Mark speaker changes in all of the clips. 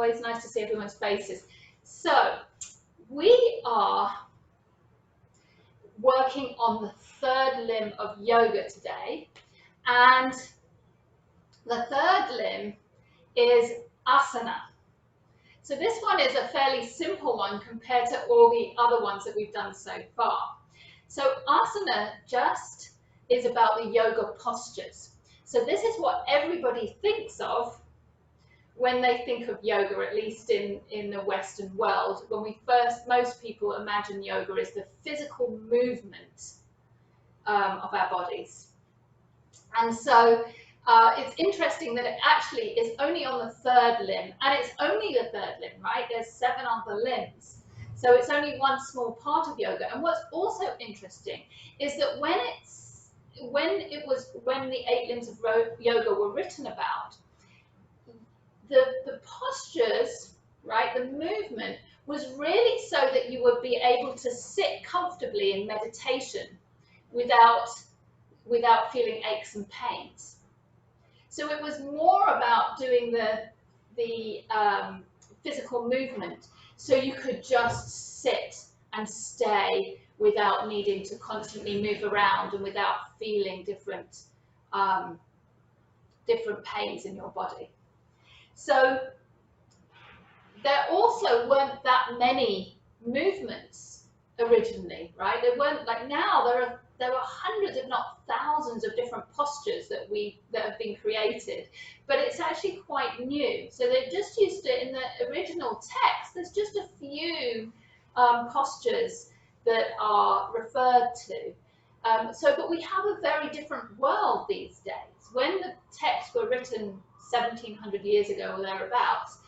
Speaker 1: always nice to see everyone's faces. So we are working on the third limb of yoga today, and the third limb is asana. So this one is a fairly simple one compared to all the other ones that we've done so far. So asana just is about the yoga postures. So this is what everybody thinks of when they think of yoga, at least in the Western world. When most people imagine yoga as the physical movement of our bodies. And so it's interesting that it actually is only on the third limb, and it's only the third limb, right? There's 7 other limbs. So it's only one small part of yoga. And what's also interesting is that when the 8 limbs of yoga were written about, the postures, right, the movement was really so that you would be able to sit comfortably in meditation without feeling aches and pains. So it was more about doing the physical movement, so you could just sit and stay without needing to constantly move around and without feeling different pains in your body. So there also weren't that many movements originally, right? There weren't, like now there are hundreds, if not thousands, of different postures that have been created, but it's actually quite new. So they just used it in the original text. There's just a few postures that are referred to. But we have a very different world these days. When the texts were written 1700 years ago or thereabouts,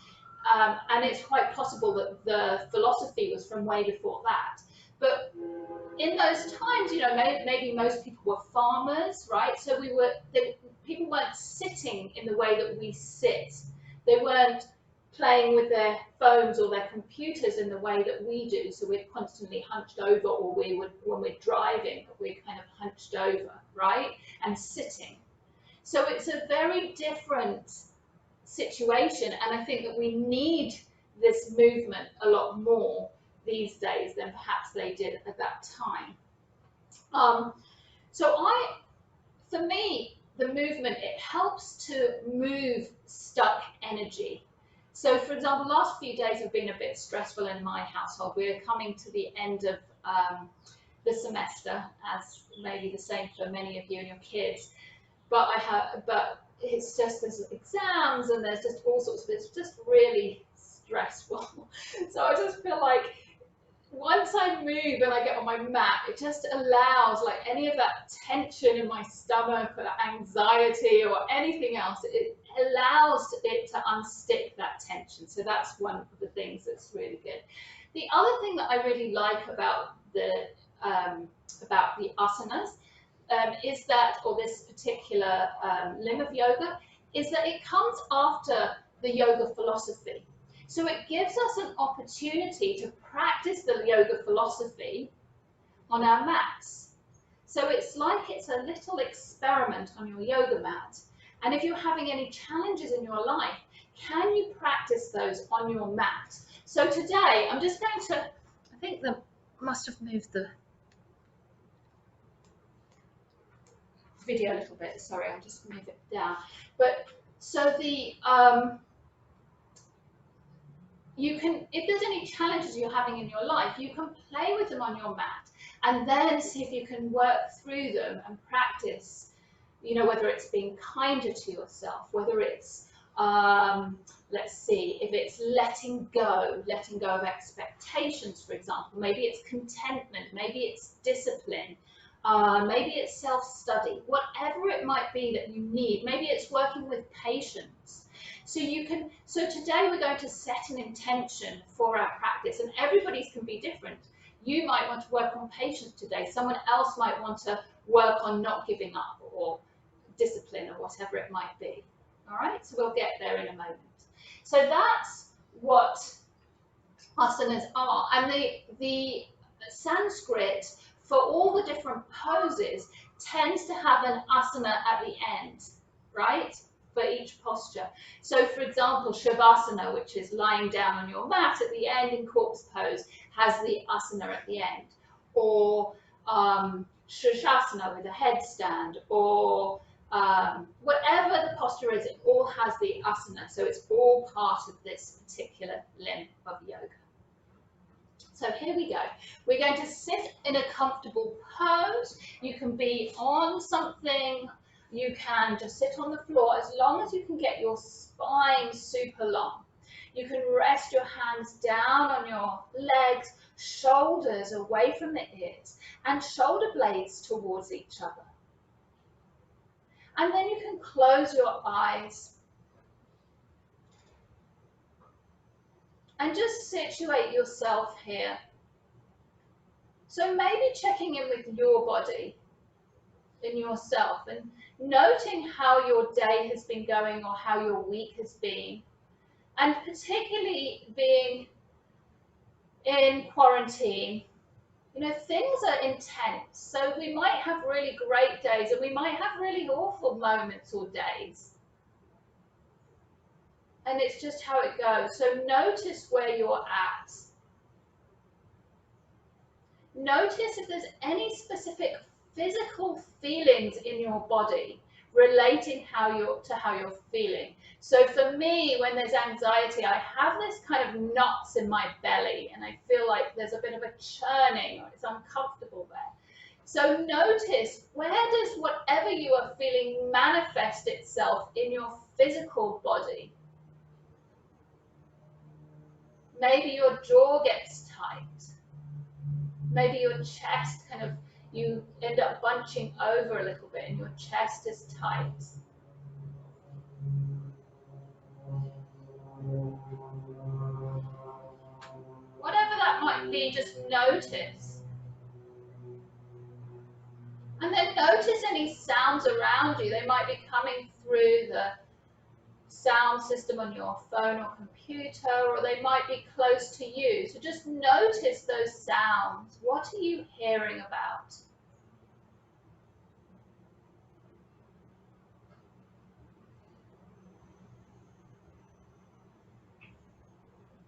Speaker 1: and it's quite possible that the philosophy was from way before that. But in those times, you know, maybe most people were farmers, right? So people weren't sitting in the way that we sit. They weren't playing with their phones or their computers in the way that we do. So we're constantly hunched over, or when we're driving, we're kind of hunched over, right? And sitting. So it's a very different situation, and I think that we need this movement a lot more these days than perhaps they did at that time. For me, the movement, it helps to move stuck energy. So for example, the last few days have been a bit stressful in my household. We're coming to the end of the semester, as maybe the same for many of you and your kids. But it's just, there's exams and there's just all sorts of, it's just really stressful. So I just feel like once I move and I get on my mat, it just allows, like, any of that tension in my stomach or anxiety or anything else, it allows it to unstick that tension. So that's one of the things that's really good. The other thing that I really like about the asanas is that, or this particular limb of yoga, is that it comes after the yoga philosophy. So it gives us an opportunity to practice the yoga philosophy on our mats. So it's like it's a little experiment on your yoga mat. And if you're having any challenges in your life, can you practice those on your mat? So today, I'm just going to, I think the must have moved the video a little bit, sorry, I'll just move it down. But so the you can, if there's any challenges you're having in your life, you can play with them on your mat and then see if you can work through them and practice, you know, whether it's being kinder to yourself, whether it's let's see, if it's letting go of expectations, for example. Maybe it's contentment, maybe it's discipline, maybe it's self-study, whatever it might be that you need. Maybe it's working with patience. So today we're going to set an intention for our practice, and everybody's can be different. You might want to work on patience today. Someone else might want to work on not giving up or discipline or whatever it might be. All right, so we'll get there in a moment. So that's what asanas are, and the Sanskrit for all the different poses tends to have an asana at the end, right? for each posture. So for example, Shavasana, which is lying down on your mat at the end in corpse pose, has the asana at the end. Or Shirshasana with a headstand, or whatever the posture is, it all has the asana. So it's all part of this particular limb of yoga. So here we go. We're going to sit in a comfortable pose. You can be on something. You can just sit on the floor as long as you can get your spine super long. You can rest your hands down on your legs, shoulders away from the ears, and shoulder blades towards each other. And then you can close your eyes and just situate yourself here. So maybe checking in with your body, in yourself, and noting how your day has been going or how your week has been. And particularly being in quarantine, you know, things are intense. So we might have really great days and we might have really awful moments or days. And it's just how it goes. So notice where you're at. Notice if there's any specific physical feelings in your body relating how you're feeling. So for me, when there's anxiety, I have this kind of knots in my belly and I feel like there's a bit of a churning or it's uncomfortable there. So notice, where does whatever you are feeling manifest itself in your physical body? Maybe your jaw gets tight. Maybe your chest you end up bunching over a little bit and your chest is tight. Whatever that might be, just notice. And then notice any sounds around you. They might be coming through the sound system on your phone or computer, or they might be close to you. So just notice those sounds. What are you hearing about?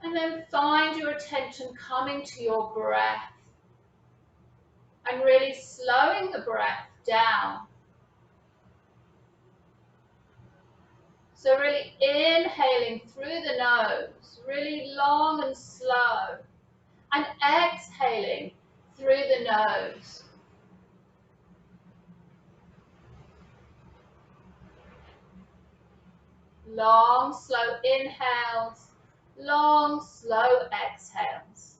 Speaker 1: And then find your attention coming to your breath and really slowing the breath down. So really inhaling through the nose, really long and slow, and exhaling through the nose. Long, slow inhales, long, slow exhales.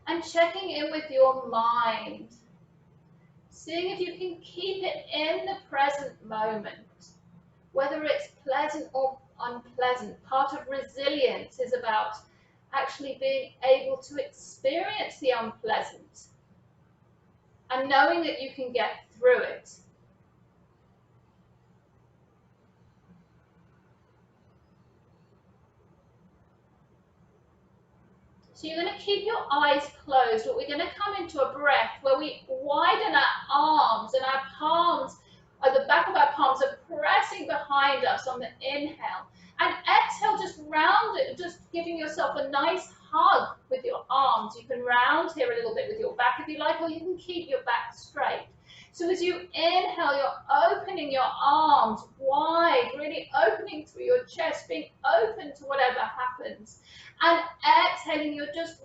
Speaker 1: And checking in with your mind, seeing if you can keep it in the present moment, whether it's pleasant or unpleasant. Part of resilience is about actually being able to experience the unpleasant and knowing that you can get through it. So you're going to keep your eyes closed, but we're going to come into a breath where we widen our arms and our palms, or the back of our palms are pressing behind us on the inhale. And exhale, just round it, just giving yourself a nice hug with your arms. You can round here a little bit with your back if you like, or you can keep your back straight. So as you inhale, you're opening your arms wide, really opening through your chest, being open to whatever happens. And exhaling, you're just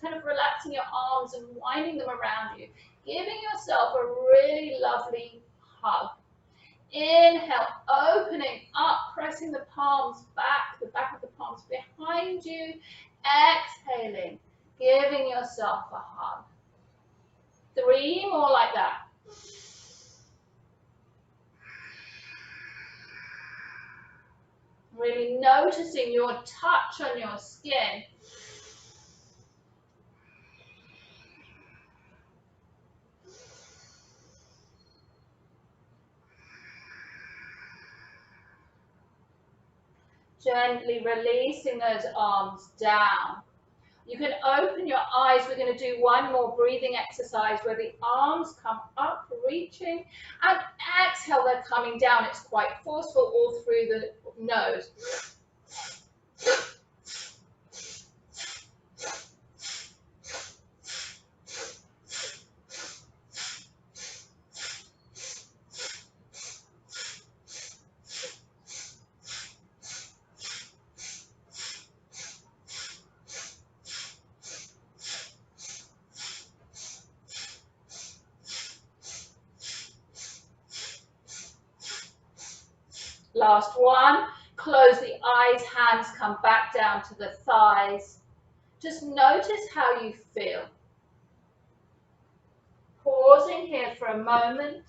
Speaker 1: kind of relaxing your arms and winding them around you, giving yourself a really lovely hug. Inhale, opening up, pressing the palms back, the back of the palms behind you. Exhaling, giving yourself a hug. 3 more like that. Really noticing your touch on your skin. Gently releasing those arms down. You can open your eyes. We're going to do one more breathing exercise where the arms come up reaching. And exhale, they're coming down. It's quite forceful all through the nose. Last one. Close the eyes, hands come back down to the thighs. Just notice how you feel. Pausing here for a moment.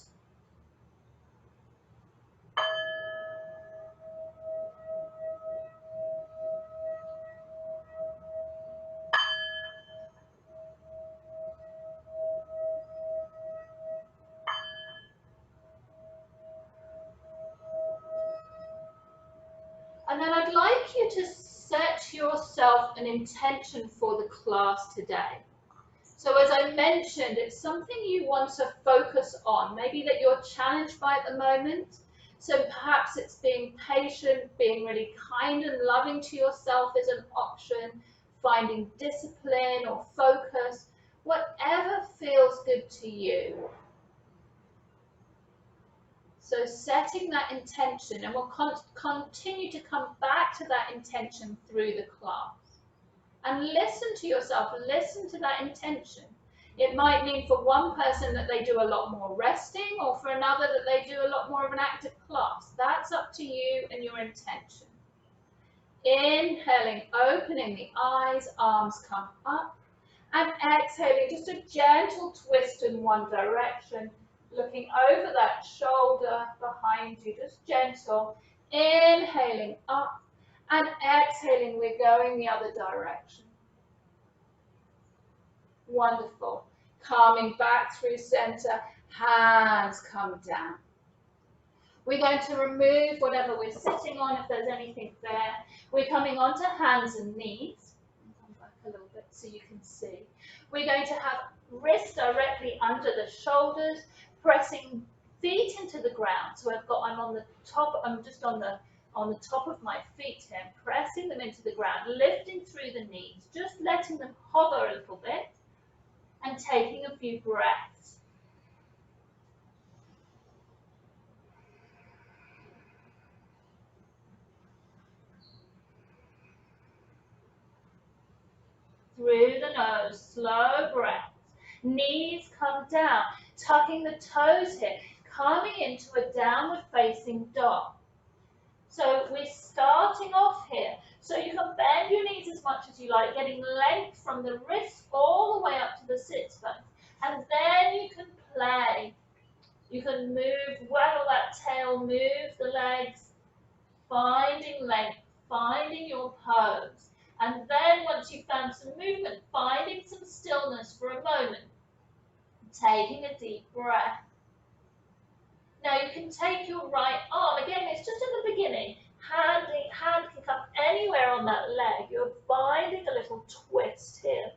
Speaker 1: And then I'd like you to set yourself an intention for the class today. So as I mentioned, it's something you want to focus on, maybe that you're challenged by at the moment. So perhaps it's being patient, being really kind and loving to yourself is an option, finding discipline or focus, whatever feels good to you. So setting that intention, and we'll continue to come back to that intention through the class. And listen to yourself, listen to that intention. It might mean for one person that they do a lot more resting, or for another that they do a lot more of an active class. That's up to you and your intention. Inhaling, opening the eyes, arms come up. And exhaling, just a gentle twist in one direction. Looking over that shoulder behind you, just gentle. Inhaling up and exhaling, we're going the other direction. Wonderful. Calming back through center, hands come down. We're going to remove whatever we're sitting on, if there's anything there. We're coming onto hands and knees. Come back a little bit so you can see. We're going to have wrists directly under the shoulders, pressing feet into the ground. So I'm on the top, I'm just on the top of my feet here, pressing them into the ground, lifting through the knees, just letting them hover a little bit and taking a few breaths. Through the nose, slow breaths. Knees come down, tucking the toes here, coming into a downward facing dog. So we're starting off here. So you can bend your knees as much as you like, getting length from the wrist all the way up to the sit bones. And then you can play. You can move, waggle that tail, move the legs, finding length, finding your pose. And then once you've found some movement, finding some stillness for a moment, taking a deep breath. Now you can take your right arm, again it's just at the beginning, hand can come anywhere on that leg, you're finding a little twist here.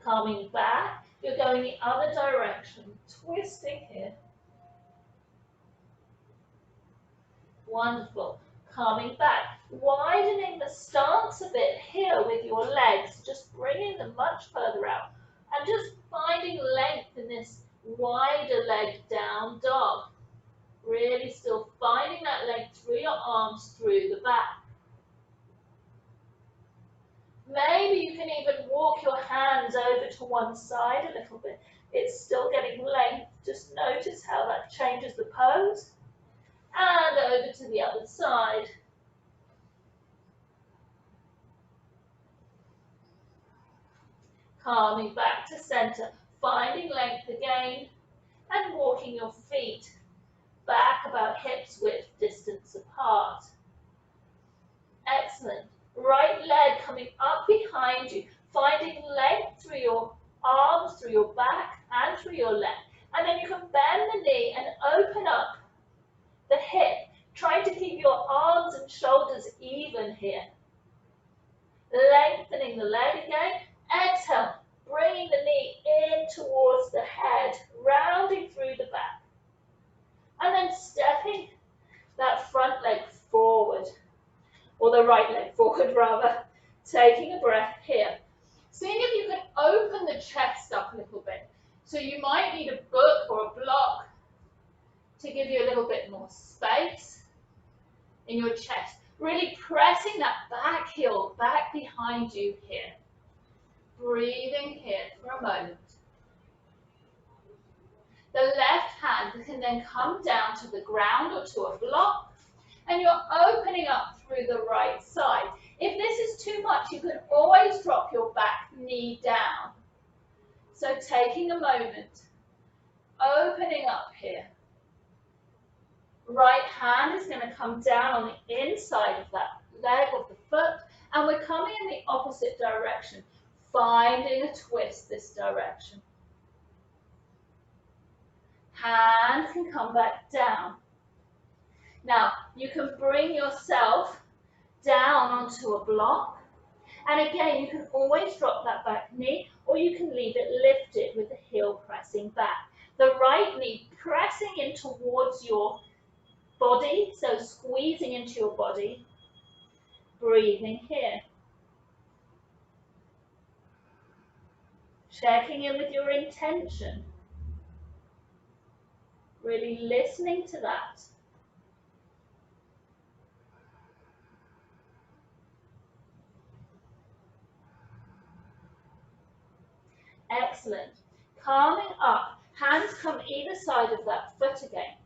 Speaker 1: Coming back, you're going the other direction, twisting here. Wonderful. Coming back, widening the stance a bit here with your legs, just bringing them much further out. And just finding length in this wider leg down dog. Really still finding that length through your arms, through the back. Maybe you can even walk your hands over to one side a little bit. It's still getting length. Just notice how that changes the pose. And over to the other side. Calming back to center, finding length again, and walking your feet back about hips width distance apart. Excellent. Right leg coming up behind you, finding length through your arms, through your back, and through your leg. And then you can bend the knee and open up the hip, trying to keep your arms and shoulders even here. Lengthening the leg again. Exhale, bringing the knee in towards the head, rounding through the back. And then stepping that front leg forward, or the right leg forward rather, taking a breath here. Seeing if you can open the chest up a little bit. So you might need a book or a block to give you a little bit more space in your chest. Really pressing that back heel back behind you here. Breathing here for a moment. The left hand can then come down to the ground or to a block, and you're opening up through the right side. If this is too much, you can always drop your back knee down. So taking a moment, opening up here. Right hand is going to come down on the inside of that leg of the foot, and we're coming in the opposite direction, finding a twist this direction. Hand can come back down. Now, you can bring yourself down onto a block, and again, you can always drop that back knee, or you can leave it lifted with the heel pressing back. The right knee pressing in towards your body, so squeezing into your body, breathing here. Checking in with your intention. Really listening to that. Excellent. Calming up, hands come either side of that foot again.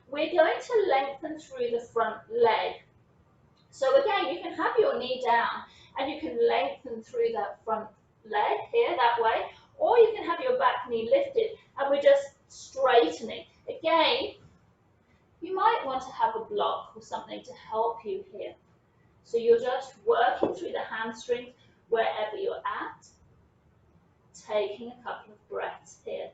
Speaker 1: We're going to lengthen through the front leg. So again, you can have your knee down and you can lengthen through that front leg here, that way, or you can have your back knee lifted and we're just straightening. Again, you might want to have a block or something to help you here. So you're just working through the hamstrings wherever you're at, taking a couple of breaths here.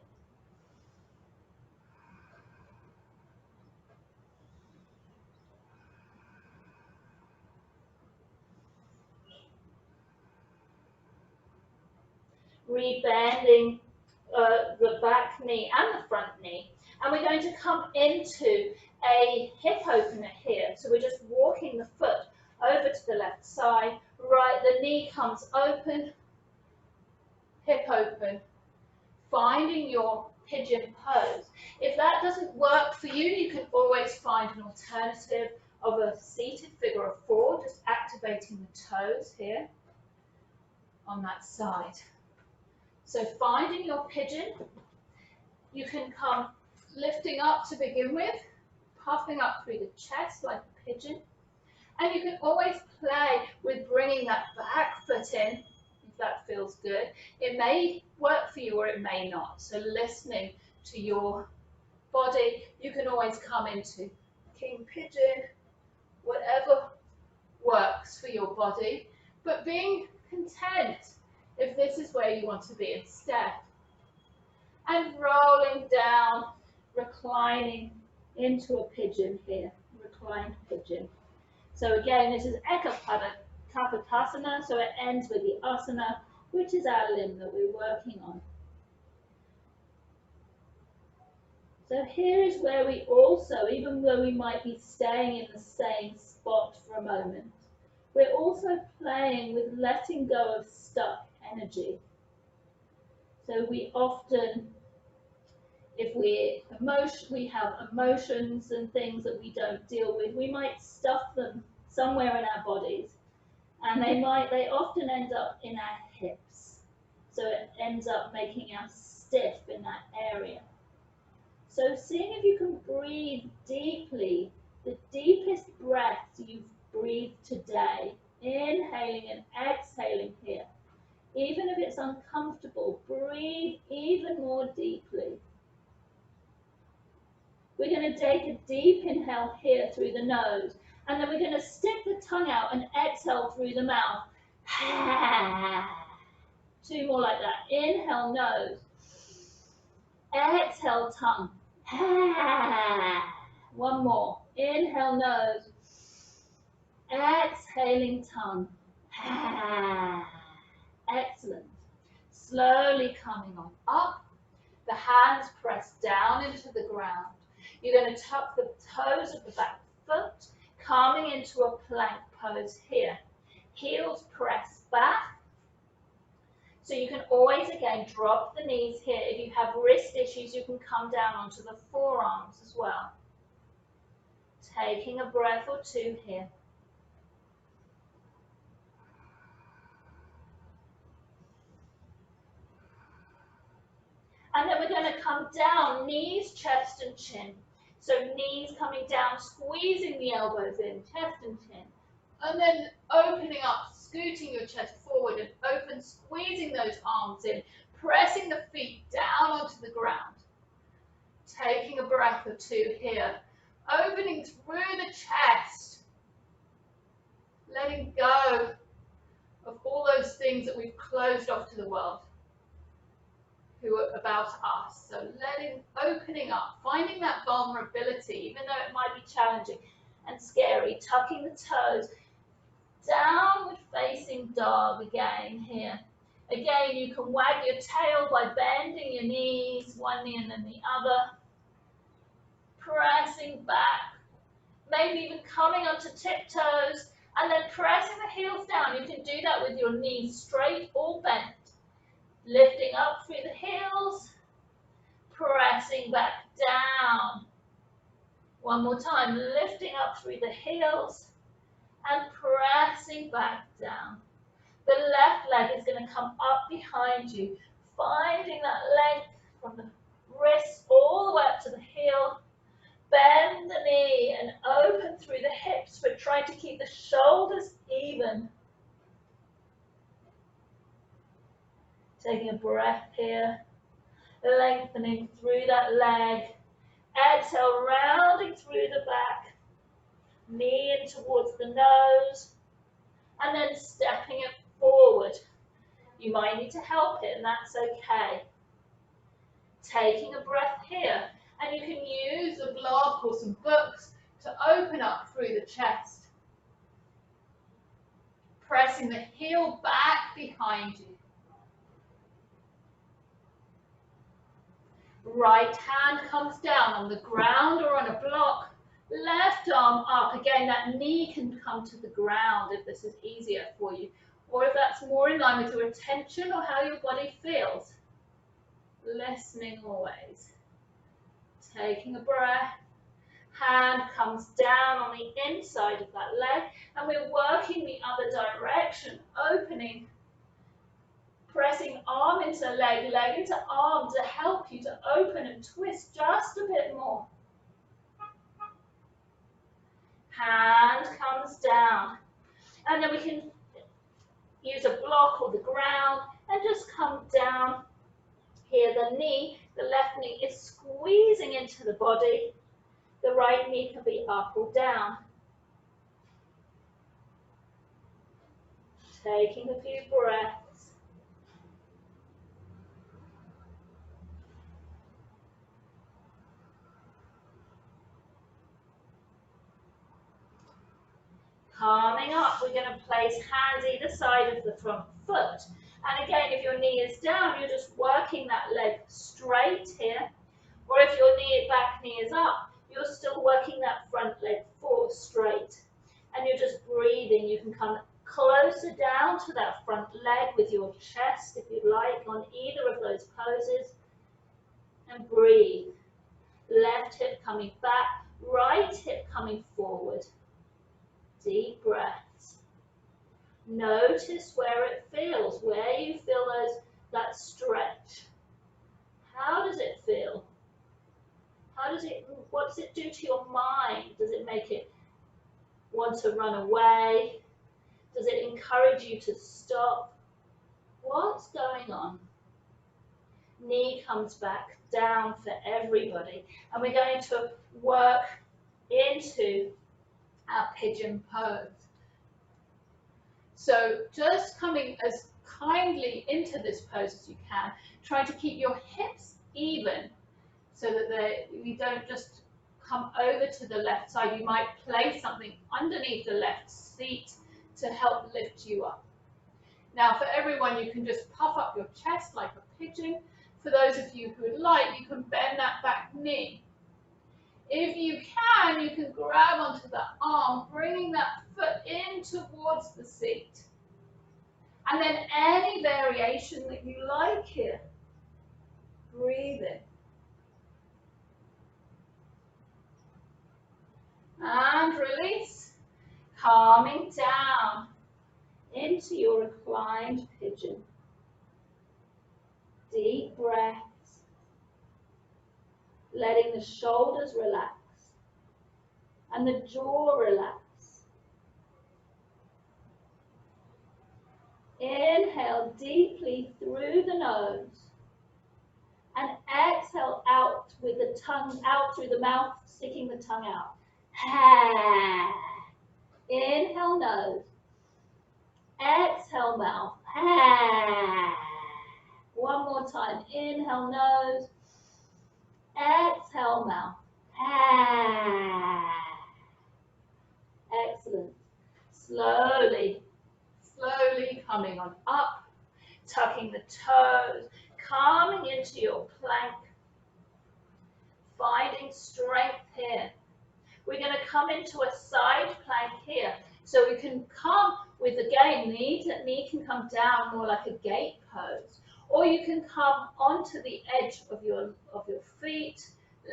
Speaker 1: Rebending the back knee and the front knee, and we're going to come into a hip opener here. So we're just walking the foot over to the left side, right, the knee comes open, hip open, finding your pigeon pose. If that doesn't work for you, you can always find an alternative of a seated figure of four, just activating the toes here on that side. So finding your pigeon, you can come lifting up to begin with, puffing up through the chest like a pigeon. And you can always play with bringing that back foot in, if that feels good. It may work for you or it may not. So listening to your body, you can always come into king pigeon, whatever works for your body, but being content if this is where you want to be instead. And rolling down, reclining into a pigeon here, reclined pigeon. So again, this is Kapotasana, so it ends with the asana, which is our limb that we're working on. So here is where we also, even though we might be staying in the same spot for a moment, we're also playing with letting go of stuck energy. So we often, if we have emotions and things that we don't deal with, we might stuff them somewhere in our bodies, and they often end up in our hips. So it ends up making us stiff in that area. So seeing if you can breathe deeply, the deepest breaths you've breathed today, inhaling and exhaling here. Even if it's uncomfortable, breathe even more deeply. We're going to take a deep inhale here through the nose, and then we're going to stick the tongue out and exhale through the mouth. Two more like that. Inhale, nose. Exhale, tongue. One more. Inhale, nose. Exhaling, tongue. Excellent. Slowly coming on up. The hands press down into the ground. You're going to tuck the toes of the back foot, coming into a plank pose here. Heels press back. So you can always, again, drop the knees here. If you have wrist issues, you can come down onto the forearms as well. Taking a breath or two here. And then we're going to come down, knees, chest and chin. So knees coming down, squeezing the elbows in, chest and chin. And then opening up, scooting your chest forward and open, squeezing those arms in, pressing the feet down onto the ground. Taking a breath or two here. Opening through the chest. Letting go of all those things that we've closed off to the world. Who are about us. So opening up, finding that vulnerability, even though it might be challenging and scary, tucking the toes, downward facing dog again here. Again, you can wag your tail by bending your knees, one knee and then the other. Pressing back, maybe even coming onto tiptoes, and then pressing the heels down. You can do that with your knees straight or bent. Lifting up through the heels, pressing back down. One more time, lifting up through the heels and pressing back down. The left leg is going to come up behind you, finding that length from the wrist all the way up to the heel. Bend the knee and open through the hips. We're trying to keep the shoulders even. Taking a breath here, lengthening through that leg. Exhale, rounding through the back, knee in towards the nose, and then stepping it forward. You might need to help it, and that's okay. Taking a breath here, and you can use a block or some books to open up through the chest. Pressing the heel back behind you. Right hand comes down on the ground or on a block. Left arm up. Again, that knee can come to the ground if this is easier for you, or if that's more in line with your attention or how your body feels. Listening always. Taking a breath. Hand comes down on the inside of that leg, and we're working the other direction, opening. Pressing arm into leg, leg into arm to help you to open and twist just a bit more. Hand comes down. And then we can use a block or the ground and just come down. Here the knee, the left knee is squeezing into the body. The right knee can be up or down. Taking a few breaths. Coming up, we're going to place hands either side of the front foot. And again, if your knee is down, you're just working that leg straight here. Or if your back knee is up, you're still working that front leg forward straight. And you're just breathing. You can come closer down to that front leg with your chest, if you like, on either of those poses. And breathe. Left hip coming back, right hip coming forward. Deep breaths. Notice where it feels, where you feel that stretch. How does it feel? What does it do to your mind? Does it make it want to run away? Does it encourage you to stop? What's going on? Knee comes back down for everybody. And we're going to work into our pigeon pose. So just coming as kindly into this pose as you can, trying to keep your hips even so that you don't just come over to the left side. You might place something underneath the left seat to help lift you up. Now for everyone, you can just puff up your chest like a pigeon. For those of you who would like, you can bend that back knee. If you can grab onto the arm, bringing that foot in towards the seat. And then any variation that you like here. Breathe in. And release. Calming down into your reclined pigeon. Deep breaths. Letting the shoulders relax and the jaw relax. Inhale deeply through the nose and exhale out with the tongue out through the mouth, sticking the tongue out. Inhale nose, exhale mouth. One more time, inhale nose, exhale mouth. Excellent. Slowly coming on up, tucking the toes, coming into your plank, finding strength here. We're going to come into a side plank here. So we can come with, again, knee can come down more like a gate pose. Or you can come onto the edge of your feet,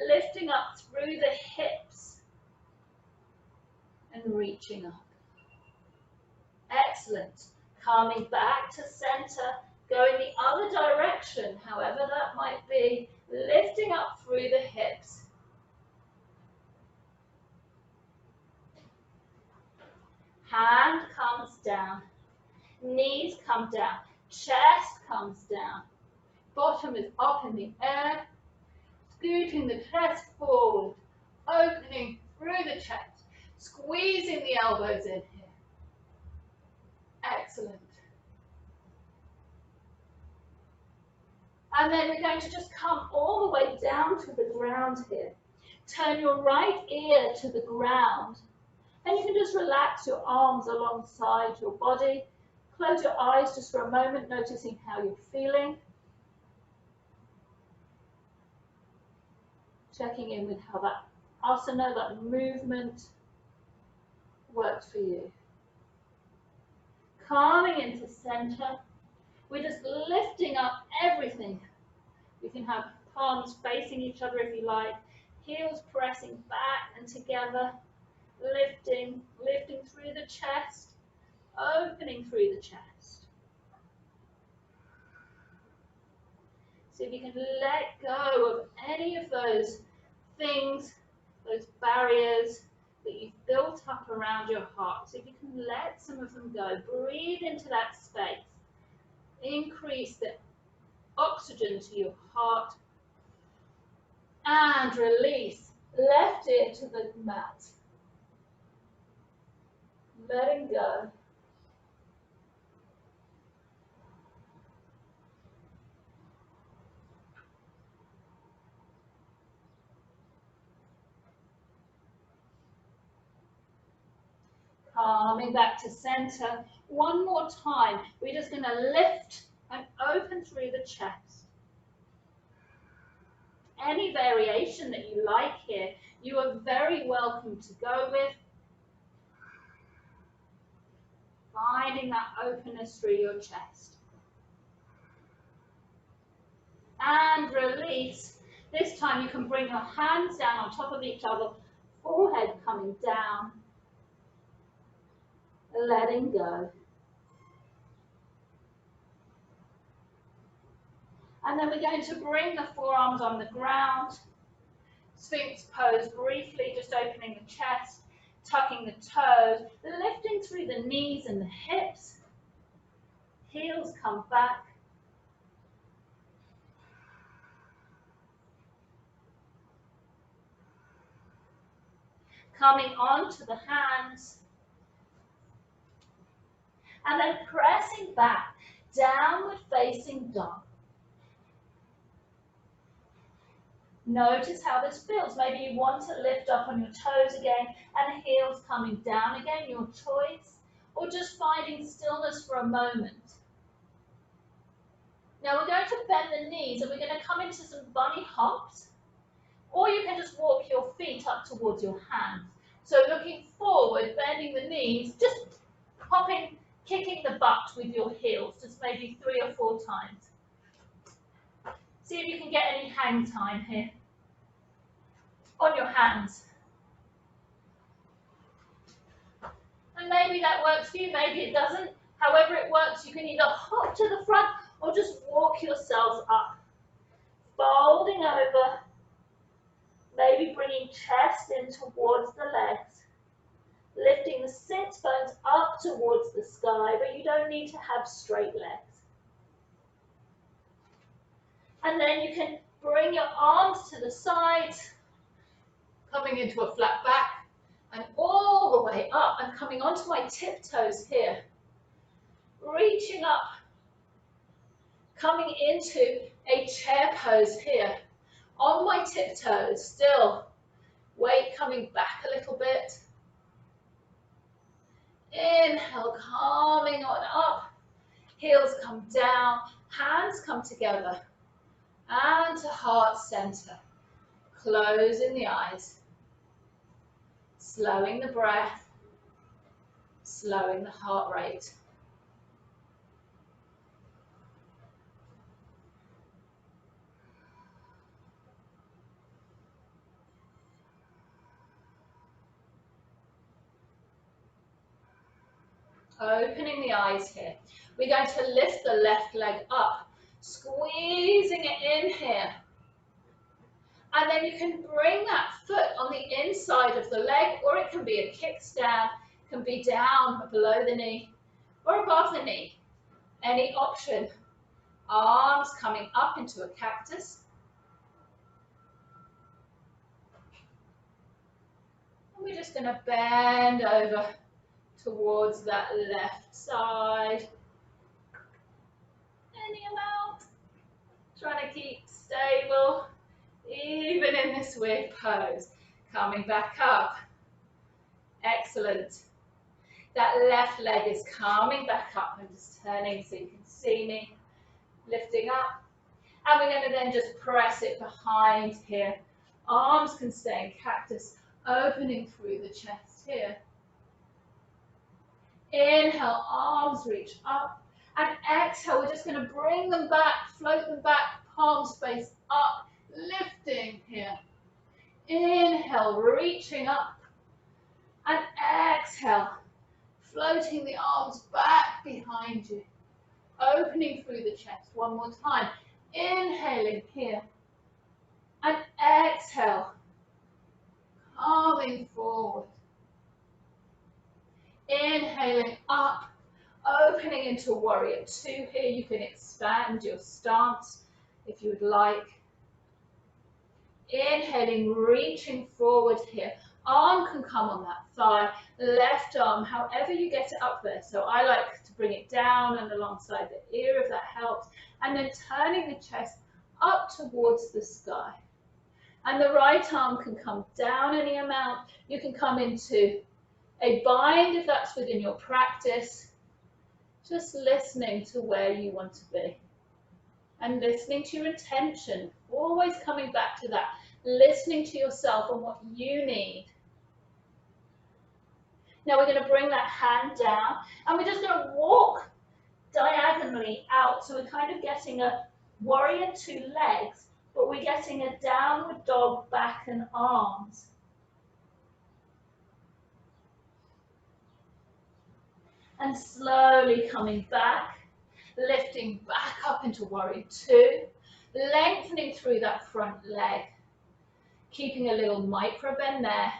Speaker 1: lifting up through the hips and reaching up. Excellent. Coming back to center, going the other direction, however that might be, lifting up through the hips. Hand comes down, knees come down, chest comes down, bottom is up in the air, scooting the chest forward, opening through the chest, squeezing the elbows in here. Excellent. And then we're going to just come all the way down to the ground here. Turn your right ear to the ground. And you can just relax your arms alongside your body. Close your eyes just for a moment, noticing how you're feeling. Checking in with how that asana, that movement, works for you. Coming into center. We're just lifting up everything. You can have palms facing each other if you like. Heels pressing back and together. Lifting through the chest, opening through the chest. See if you can let go of any of those things, those barriers that you've built up around your heart. So if you can let some of them go, breathe into that space. Increase the oxygen to your heart. And release. Left ear to the mat. Letting go. Coming back to center. One more time. We're just going to lift and open through the chest. Any variation that you like here, you are very welcome to go with. Finding that openness through your chest. And release. This time you can bring your hands down on top of each other, forehead coming down. Letting go. And then we're going to bring the forearms on the ground. Sphinx pose briefly, just opening the chest. Tucking the toes, lifting through the knees and the hips. Heels come back. Coming onto the hands. And then pressing back, downward facing dog. Notice how this feels. Maybe you want to lift up on your toes again and heels coming down again, your choice. Or just finding stillness for a moment. Now we're going to bend the knees and we're going to come into some bunny hops, or you can just walk your feet up towards your hands. So looking forward, bending the knees, just hopping, kicking the butt with your heels, just maybe 3 or 4 times. See if you can get any hang time here on your hands. And maybe that works for you, maybe it doesn't. However it works, you can either hop to the front or just walk yourselves up. Folding over, maybe bringing chest in towards the legs. Lifting the sit bones up towards the sky, but you don't need to have straight legs. And then you can bring your arms to the sides, coming into a flat back, and all the way up. I'm coming onto my tiptoes here, reaching up, coming into a chair pose here, on my tiptoes, still, weight coming back a little bit. Inhale, coming on up, heels come down, hands come together, and to heart center, closing the eyes, slowing the breath, slowing the heart rate. Opening the eyes here. We're going to lift the left leg up, squeezing it in here. And then you can bring that foot on the inside of the leg, or it can be a kickstand, can be down below the knee or above the knee. Any option. Arms coming up into a cactus. And we're just going to bend over towards that left side. Any amount. Trying to keep stable, even in this weird pose. Coming back up. Excellent. That left leg is coming back up. I'm just turning so you can see me. Lifting up. And we're going to then just press it behind here. Arms can stay in cactus, opening through the chest here. Inhale, arms reach up. And exhale, we're just going to bring them back, float them back, palms face up, lifting here. Inhale, reaching up. And exhale, floating the arms back behind you. Opening through the chest. One more time. Inhaling here. And exhale, coming forward. Inhaling up, opening into warrior two here. You can expand your stance if you would like. Inhaling, reaching forward here. Arm can come on that thigh, left arm, however you get it up there. So I like to bring it down and alongside the ear if that helps. And then turning the chest up towards the sky. And the right arm can come down any amount. You can come into a bind if that's within your practice. Just listening to where you want to be. And listening to your intention. Always coming back to that. Listening to yourself and what you need. Now we're going to bring that hand down. And we're just going to walk diagonally out. So we're kind of getting a warrior two legs. But we're getting a downward dog back and arms. And slowly coming back, lifting back up into warrior two, lengthening through that front leg, keeping a little micro bend there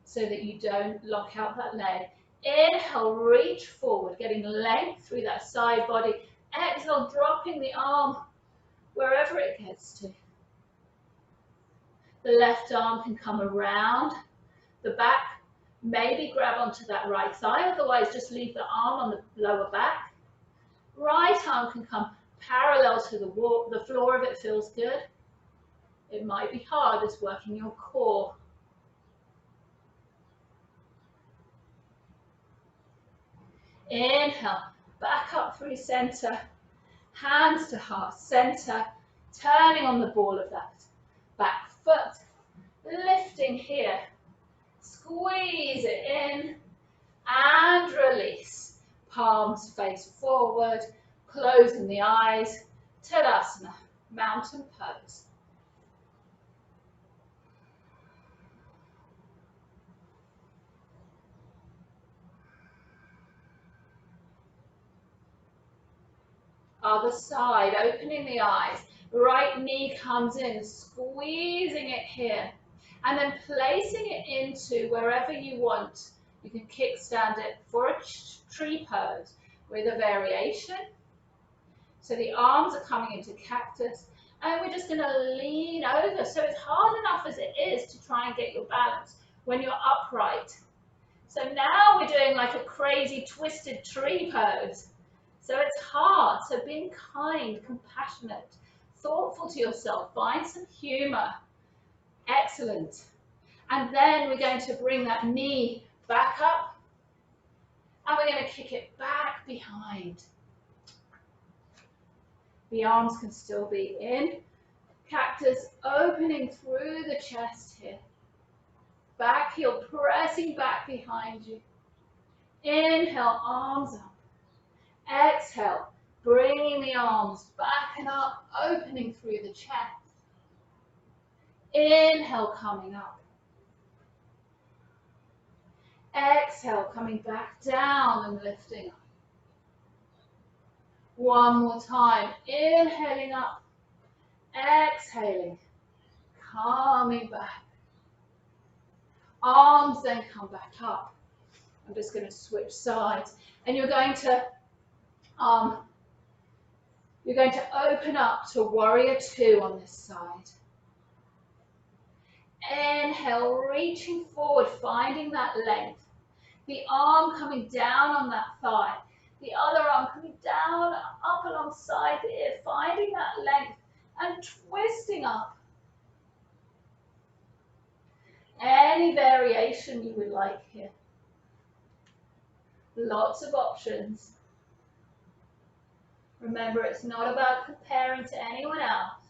Speaker 1: so that you don't lock out that leg. Inhale, reach forward, getting length through that side body. Exhale, dropping the arm wherever it gets to. The left arm can come around the back, maybe grab onto that right thigh, otherwise just leave the arm on the lower back. Right arm can come parallel to the wall, the floor if it feels good. It might be hard, it's working your core. Inhale, back up through center. hands to heart center, turning on the ball of that back foot, lifting here, squeeze it in, and release. Palms face forward, closing the eyes, Tadasana, mountain pose. Other side, opening the eyes, right knee comes in, squeezing it here, and then placing it into wherever you want. You can kickstand it for a tree pose with a variation. So the arms are coming into cactus, and we're just going to lean over. So it's hard enough as it is to try and get your balance when you're upright. So now we're doing like a crazy twisted tree pose. So it's hard. So being kind, compassionate, thoughtful to yourself, find some humor. Excellent. And then we're going to bring that knee back up, and we're going to kick it back behind. The arms can still be in. Cactus opening through the chest here. Back heel pressing back behind you. Inhale, arms up. Exhale, bringing the arms back and up, opening through the chest. Inhale, coming up. Exhale, coming back down and lifting up. One more time. Inhaling up. Exhaling. Coming back. Arms then come back up. I'm just going to switch sides. And you're going to open up to warrior two on this side. Inhale, reaching forward, finding that length. The arm coming down on that thigh. The other arm coming down, up alongside the ear, finding that length and twisting up. Any variation you would like here. Lots of options. Remember, it's not about comparing to anyone else.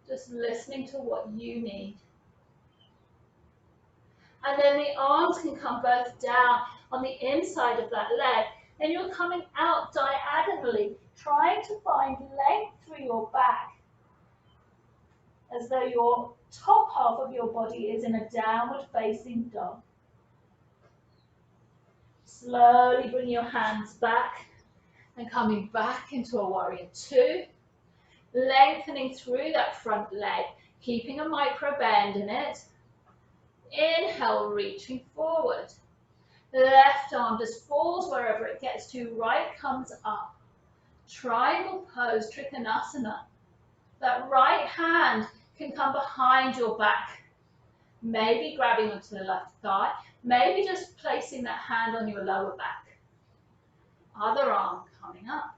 Speaker 1: Just listening to what you need. And then the arms can come both down on the inside of that leg. Then you're coming out diagonally, trying to find length through your back, as though your top half of your body is in a downward facing dog. Slowly bring your hands back and coming back into a warrior two. Lengthening through that front leg, keeping a micro bend in it. Inhale, reaching forward. Left arm just falls wherever it gets to, right comes up. Triangle pose, Trikonasana. That right hand can come behind your back. Maybe grabbing onto the left thigh, maybe just placing that hand on your lower back. Other arm coming up,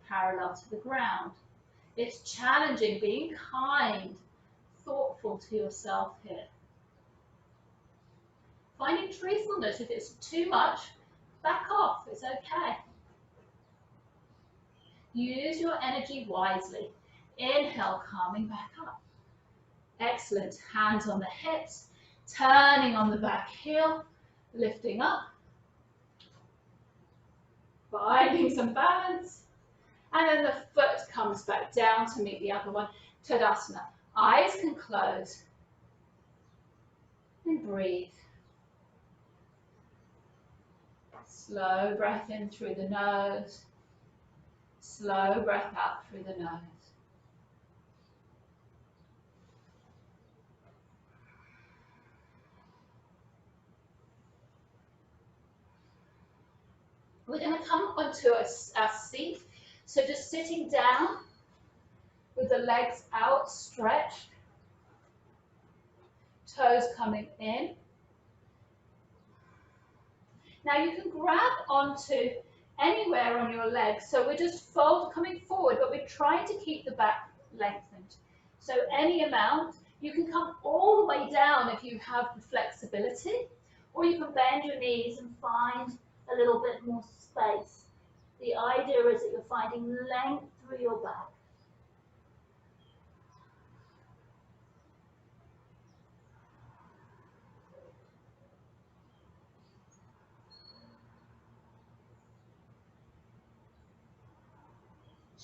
Speaker 1: parallel to the ground. It's challenging, being kind, thoughtful to yourself here. Finding truthfulness. If it's too much, back off, it's okay. Use your energy wisely. Inhale, coming back up. Excellent. Hands on the hips, turning on the back heel, lifting up. Finding some balance. And then the foot comes back down to meet the other one. Tadasana. Eyes can close. And breathe. Slow breath in through the nose. Slow breath out through the nose. We're going to come onto our seat. So just sitting down with the legs outstretched, toes coming in. Now you can grab onto anywhere on your legs. So we're just coming forward, but we're trying to keep the back lengthened. So any amount, you can come all the way down if you have the flexibility, or you can bend your knees and find a little bit more space The idea is that you're finding length through your back.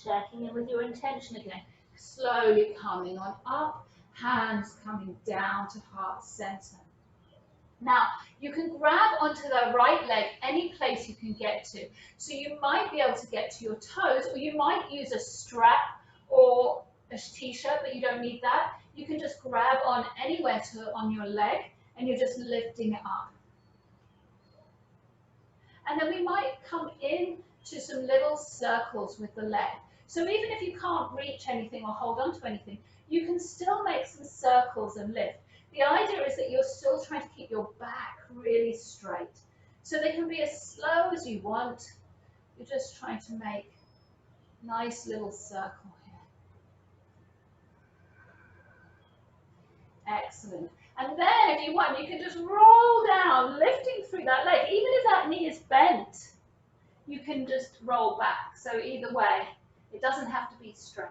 Speaker 1: Checking in with your intention again. Slowly coming on up, hands coming down to heart center. Now, you can grab onto the right leg any place you can get to. So you might be able to get to your toes, or you might use a strap or a t-shirt, but you don't need that. You can just grab on anywhere on your leg, and you're just lifting it up. And then we might come in to some little circles with the leg. So even if you can't reach anything or hold on to anything, you can still make some circles and lift. The idea is that you're still trying to keep your back really straight. So they can be as slow as you want. You're just trying to make a nice little circle here. Excellent. And then if you want, you can just roll down, lifting through that leg. Even if that knee is bent, you can just roll back. So either way, it doesn't have to be straight.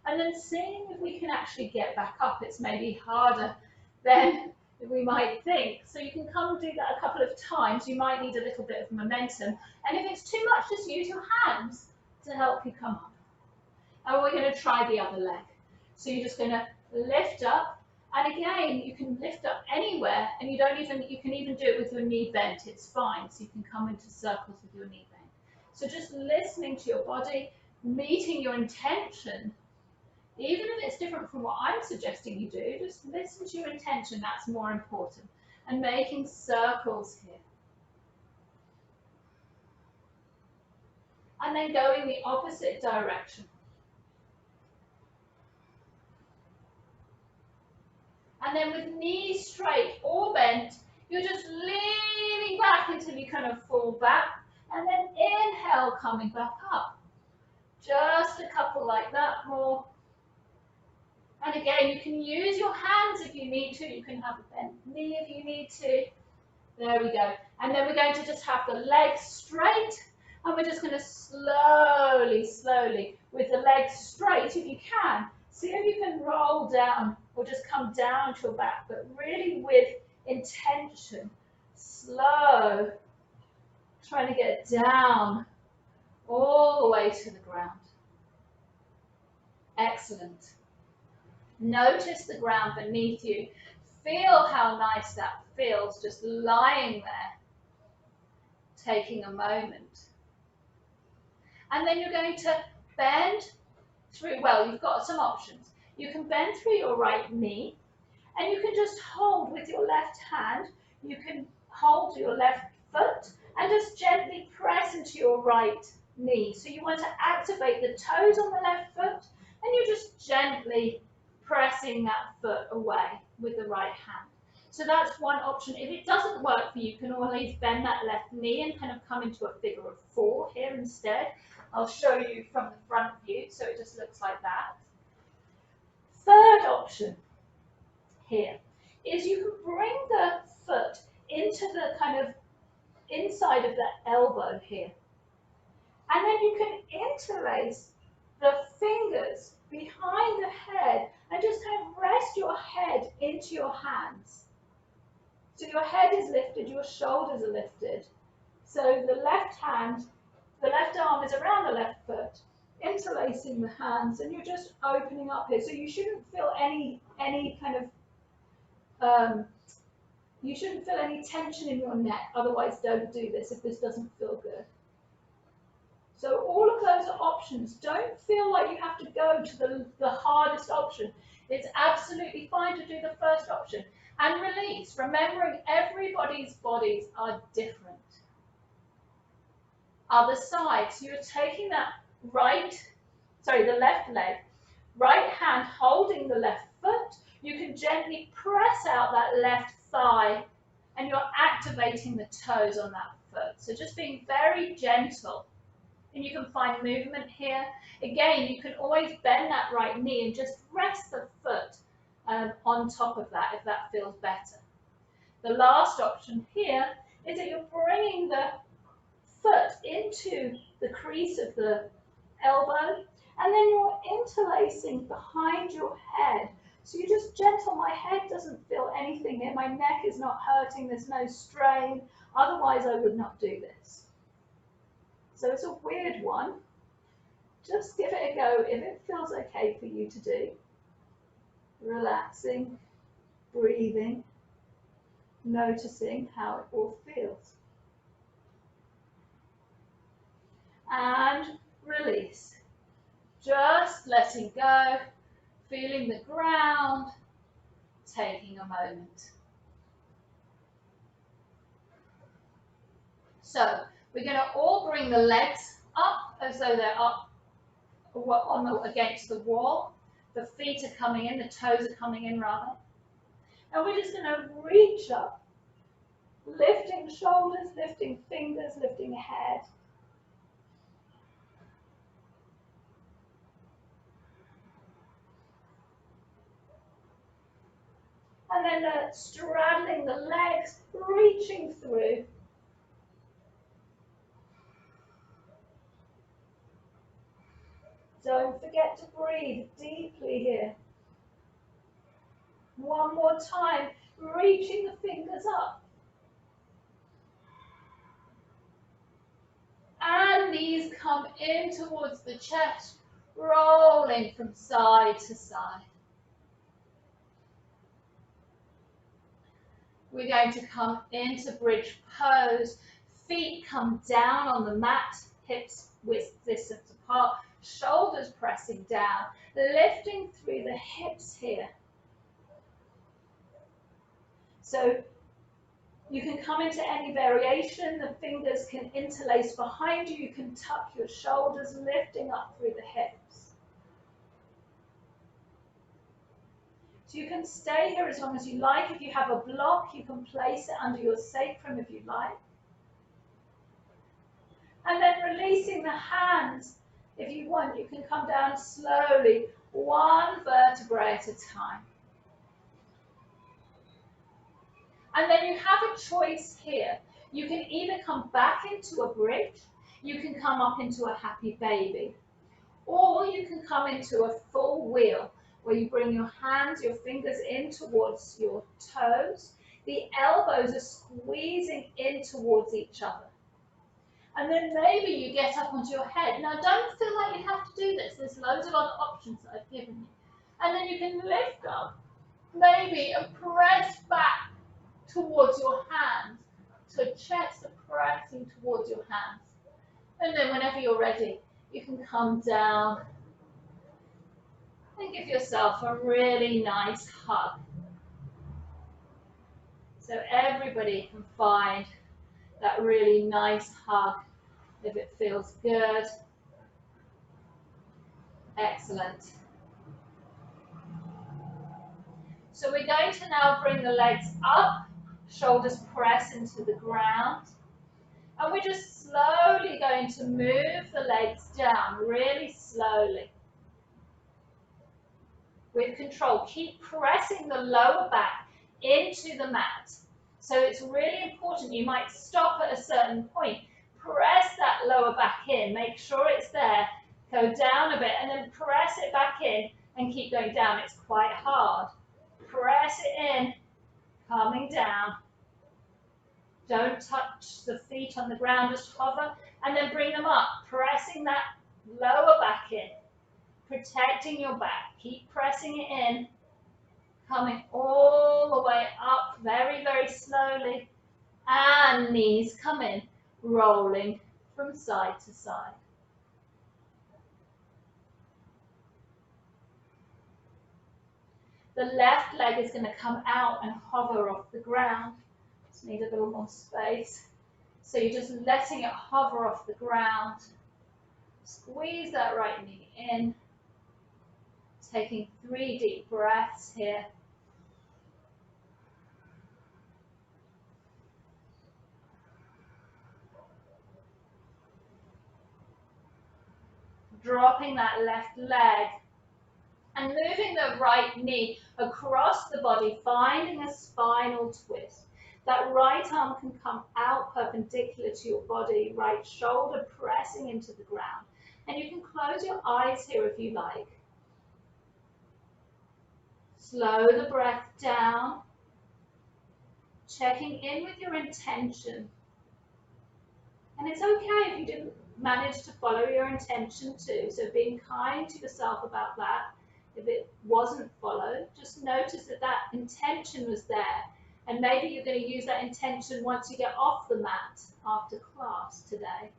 Speaker 1: And then seeing if we can actually get back up. It's maybe harder than we might think. So you can come and do that a couple of times. You might need a little bit of momentum. And if it's too much, just use your hands to help you come up. And we're going to try the other leg. So you're just going to lift up. And again, you can lift up anywhere, and you can even do it with your knee bent. It's fine. So you can come into circles with your knee bent. So just listening to your body, meeting your intention. Even if it's different from what I'm suggesting you do, just listen to your intention. That's more important. And making circles here. And then going the opposite direction. And then with knees straight or bent, you're just leaning back until you kind of fall back. And then inhale, coming back up. Just a couple like that more. And again, you can use your hands if you need to. You can have a bent knee if you need to. There we go. And then we're going to just have the legs straight. And we're just going to slowly, slowly, with the legs straight, if you can, see if you can roll down or just come down to your back, but really with intention. Slow. Trying to get down all the way to the ground. Excellent. Notice the ground beneath you. Feel how nice that feels, just lying there, taking a moment. And then you're going to bend through, well, you've got some options. You can bend through your right knee, and you can just hold with your left hand. You can hold your left foot and just gently press into your right knee. So you want to activate the toes on the left foot, and you're just gently pressing that foot away with the right hand. So that's one option. If it doesn't work for you, you can always bend that left knee and kind of come into a figure of 4 here instead. I'll show you from the front view, so it just looks like that. Third option here is you can bring the foot into the kind of inside of the elbow here. And then you can interlace the fingers behind the head and just kind of rest your head into your hands. So your head is lifted, your shoulders are lifted. So the left hand, the left arm is around the left foot, interlacing the hands, and you're just opening up here. So you shouldn't feel any kind of, you shouldn't feel any tension in your neck. Otherwise, don't do this if this doesn't feel good. So all of those are options. Don't feel like you have to go to the hardest option. It's absolutely fine to do the first option. And release, remembering everybody's bodies are different. Other side, so you're taking that the left leg, right hand holding the left foot. You can gently press out that left thigh, and you're activating the toes on that foot. So just being very gentle. And you can find movement here. Again, you can always bend that right knee and just rest the foot on top of that if that feels better. The last option here is that you're bringing the foot into the crease of the elbow, and then you're interlacing behind your head. So you're just gentle. My head doesn't feel anything here. My neck is not hurting. There's no strain. Otherwise, I would not do this. So it's a weird one. Just give it a go if it feels okay for you to do. Relaxing, breathing, noticing how it all feels. And release. Just letting go, feeling the ground, taking a moment. So we're going to all bring the legs up as though they're up against the wall. The feet are coming in, the toes are coming in rather. And we're just going to reach up, lifting shoulders, lifting fingers, lifting head. And then straddling the legs, reaching through. Don't forget to breathe deeply here. One more time, reaching the fingers up. And knees come in towards the chest, rolling from side to side. We're going to come into bridge pose. Feet come down on the mat, hips width distance apart, shoulders pressing down, lifting through the hips here. So you can come into any variation. The fingers can interlace behind you. You can tuck your shoulders, lifting up through the hips. So you can stay here as long as you like. If you have a block, you can place it under your sacrum if you like. And then releasing the hands. If you want, you can come down slowly, one vertebrae at a time. And then you have a choice here. You can either come back into a bridge, you can come up into a happy baby, or you can come into a full wheel where you bring your hands, your fingers in towards your toes. The elbows are squeezing in towards each other. And then maybe you get up onto your head. Now don't feel like you have to do this. There's loads of other options that I've given you. And then you can lift up, maybe, and press back towards your hands. So chest are pressing towards your hands. And then whenever you're ready, you can come down and give yourself a really nice hug. So everybody can find that really nice hug if it feels good. Excellent. So we're going to now bring the legs up, shoulders press into the ground. And we're just slowly going to move the legs down, really slowly. With control, keep pressing the lower back into the mat. So it's really important. You might stop at a certain point. Press that lower back in, make sure it's there. Go down a bit and then press it back in and keep going down. It's quite hard. Press it in, coming down. Don't touch the feet on the ground, just hover and then bring them up, pressing that lower back in, protecting your back. Keep pressing it in, coming all the way up very, very slowly, and knees come in, rolling from side to side. The left leg is going to come out and hover off the ground. Just need a little more space. So you're just letting it hover off the ground. Squeeze that right knee in. Taking 3 deep breaths here. Dropping that left leg. And moving the right knee across the body, finding a spinal twist. That right arm can come out perpendicular to your body, right shoulder pressing into the ground. And you can close your eyes here if you like. Slow the breath down, checking in with your intention. And it's okay if you didn't manage to follow your intention too. So being kind to yourself about that. If it wasn't followed, just notice that that intention was there. And maybe you're going to use that intention once you get off the mat after class today.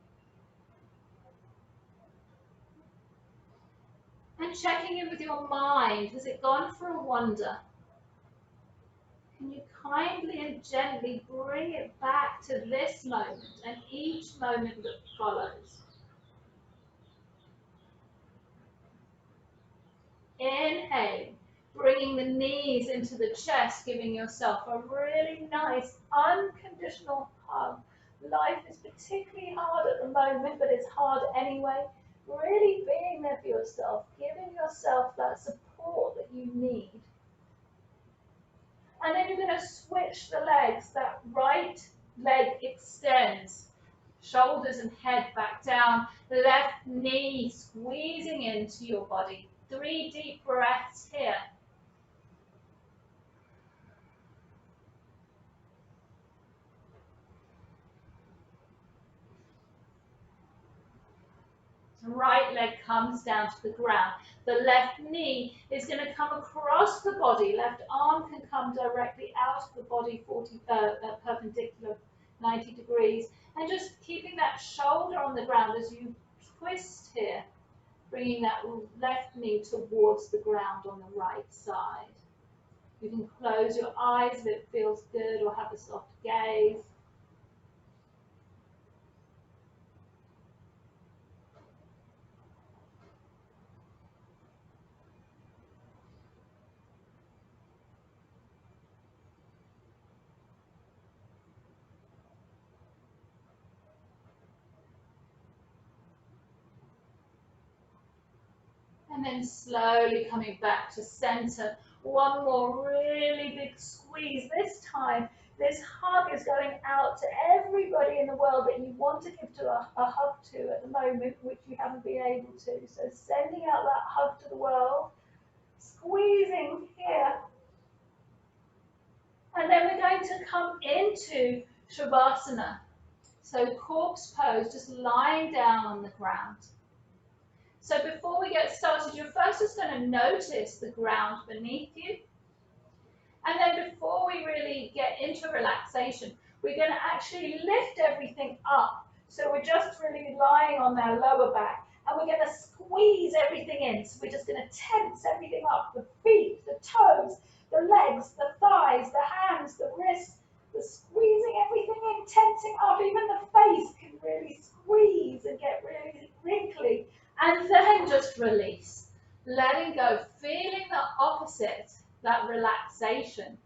Speaker 1: And checking in with your mind. Has it gone for a wander? Can you kindly and gently bring it back to this moment and each moment that follows? Inhaling, bringing the knees into the chest, giving yourself a really nice unconditional hug. Life is particularly hard at the moment, but it's hard anyway. Really being there for yourself, giving yourself that support that you need. And then you're going to switch the legs. That right leg extends, shoulders and head back down, left knee squeezing into your body. 3 deep breaths here. Right leg comes down to the ground. The left knee is going to come across the body. Left arm can come directly out of the body, perpendicular, 90 degrees. And just keeping that shoulder on the ground as you twist here, bringing that left knee towards the ground on the right side. You can close your eyes if it feels good or have a soft gaze. And then slowly coming back to center. One more really big squeeze. This time, this hug is going out to everybody in the world that you want to give a hug to at the moment, which you haven't been able to. So sending out that hug to the world, squeezing here. And then we're going to come into Shavasana. So corpse pose, just lying down on the ground. So before we get started, you're first just going to notice the ground beneath you. And then before we really get into relaxation, we're going to actually lift everything up. So we're just really lying on our lower back. And we're going to squeeze everything in. So we're just going to tense everything up. The feet, the toes, the legs, the thighs, the hands, the wrists. The squeezing everything in, tensing up. Even the face can really squeeze and get really wrinkly. And then just release, letting go, feeling the opposite, that relaxation.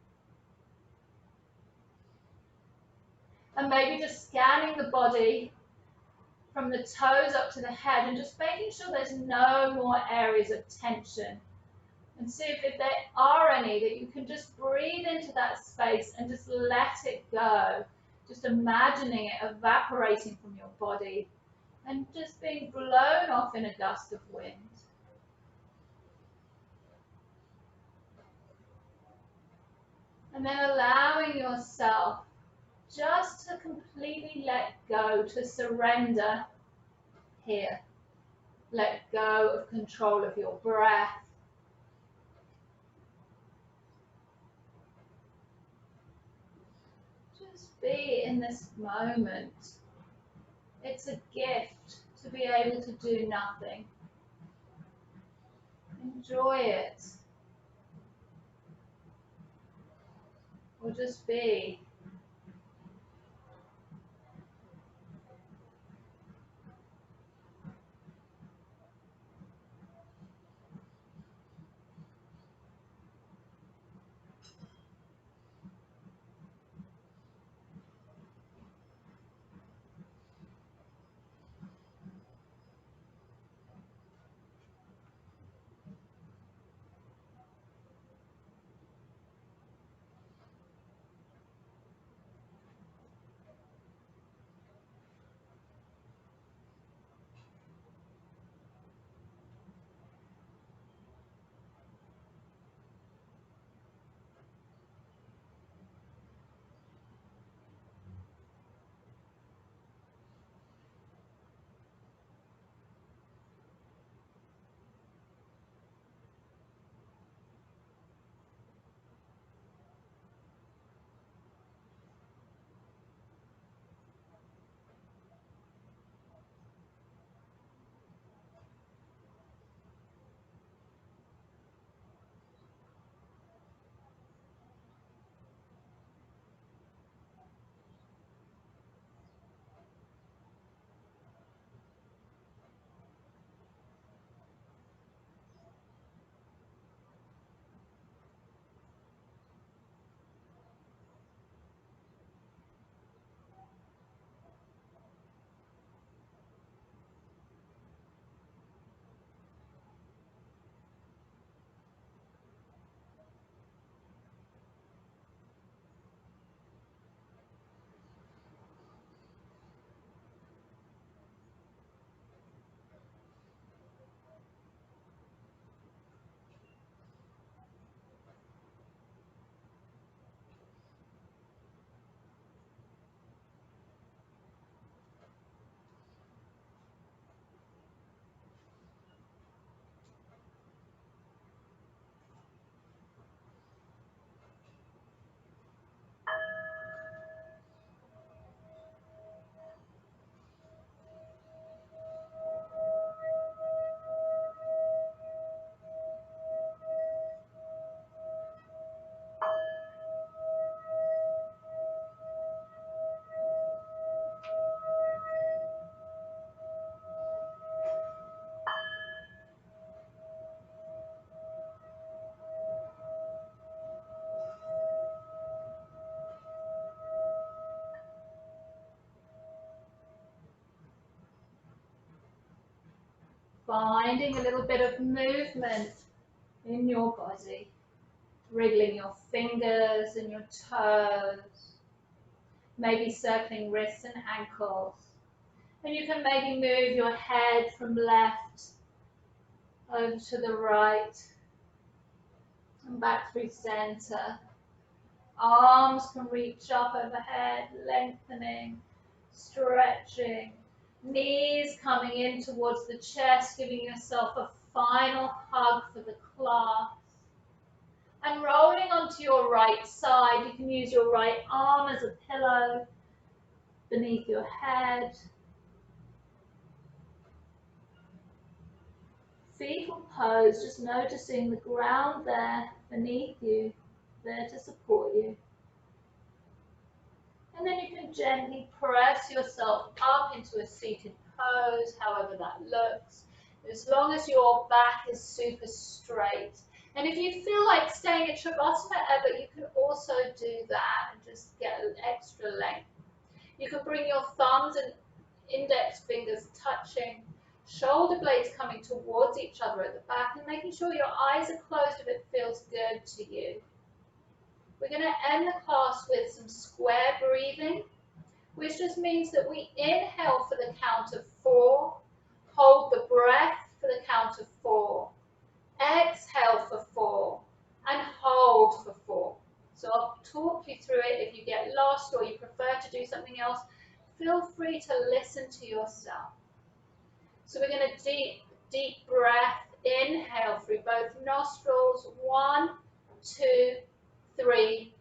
Speaker 1: And maybe just scanning the body from the toes up to the head and just making sure there's no more areas of tension. And see if there are any that you can just breathe into that space and just let it go. Just imagining it evaporating from your body and just being blown off in a gust of wind. And then allowing yourself just to completely let go, to surrender here. Let go of control of your breath. Just be in this moment. It's a gift to be able to do nothing. Enjoy it. Or just be. finding a little bit of movement in your body, wriggling your fingers and your toes, maybe circling wrists and ankles. And you can maybe move your head from left over to the right and back through center. Arms can reach up overhead, lengthening, stretching. Knees coming in towards the chest, giving yourself a final hug for the class. And rolling onto your right side, you can use your right arm as a pillow beneath your head. Fetal pose, just noticing the ground there beneath you, there to support you. And then you can gently press yourself up into a seated pose, however that looks, as long as your back is super straight. And if you feel like staying at Shavasana ever, you can also do that and just get an extra length. You can bring your thumbs and index fingers touching, shoulder blades coming towards each other at the back, and making sure your eyes are closed if it feels good to you. We're going to end the class with some square breathing, which just means that we inhale for the count of 4, hold the breath for the count of 4, exhale for 4, and hold for 4. So I'll talk you through it. If you get lost or you prefer to do something else, feel free to listen to yourself. So we're going to deep breath, inhale through both nostrils, 1, 2, 3,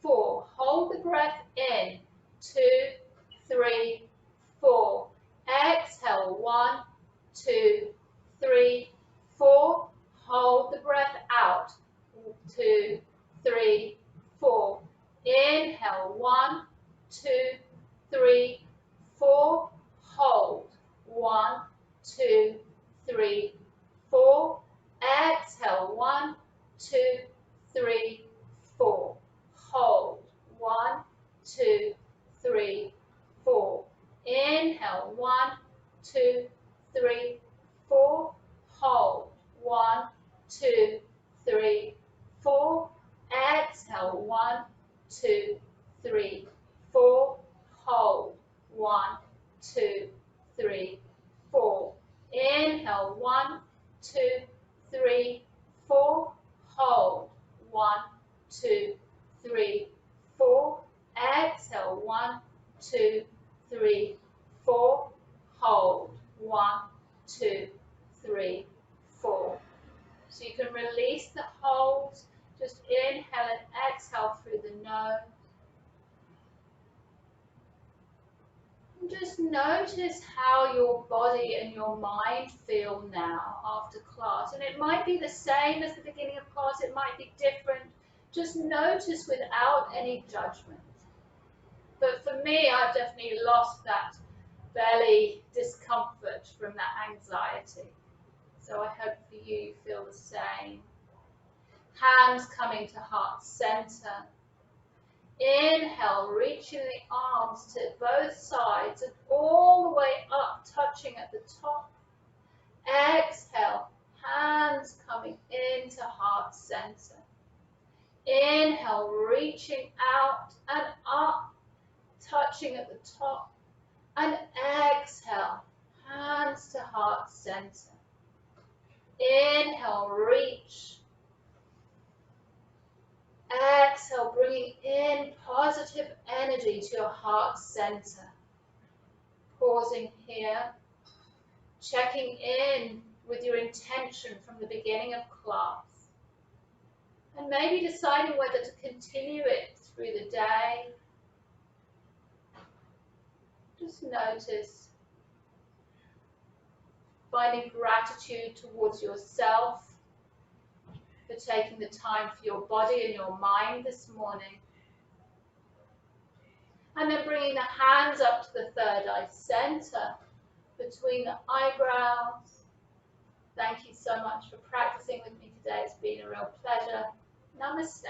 Speaker 1: 4. Hold the breath in, 2, 3, 4. Exhale, 1, 2, 3, 4. Hold the breath out, 2, 3, 4. Inhale, 1, 2, 3, 4. Hold, 1, 2, 3, 4. Exhale, 1, 2, 3, 4. Hold, 1, 2, 3, 4. Inhale, 1, 2, 3, 4. Hold, 1, 2, 3, 4. Exhale, 1, 2, 3, 4. Hold, 1, 2, 3, 4. Inhale, 1, 2, 3, 4. Hold, 1, 2, 3, 4. Exhale, 1, 2, 3, 4. Hold, 1, 2, 3, 4. So you can release the holds. Just inhale and exhale through the nose. And just notice how your body and your mind feel now after class. And it might be the same as the beginning of class, it might be different. Just notice without any judgment. But for me, I've definitely lost that belly discomfort from that anxiety. So I hope for you, you feel the same. Hands coming to heart center. Inhale, reaching the arms to both sides and all the way up, touching at the top. Exhale, hands coming into heart center. Inhale, reaching out and up, touching at the top. And exhale, hands to heart center. Inhale, reach. Exhale, bringing in positive energy to your heart center. Pausing here, checking in with your intention from the beginning of class. And maybe deciding whether to continue it through the day. Just notice, finding gratitude towards yourself for taking the time for your body and your mind this morning. And then bringing the hands up to the third eye center between the eyebrows. Thank you so much for practicing with me today. It's been a real pleasure. Namaste.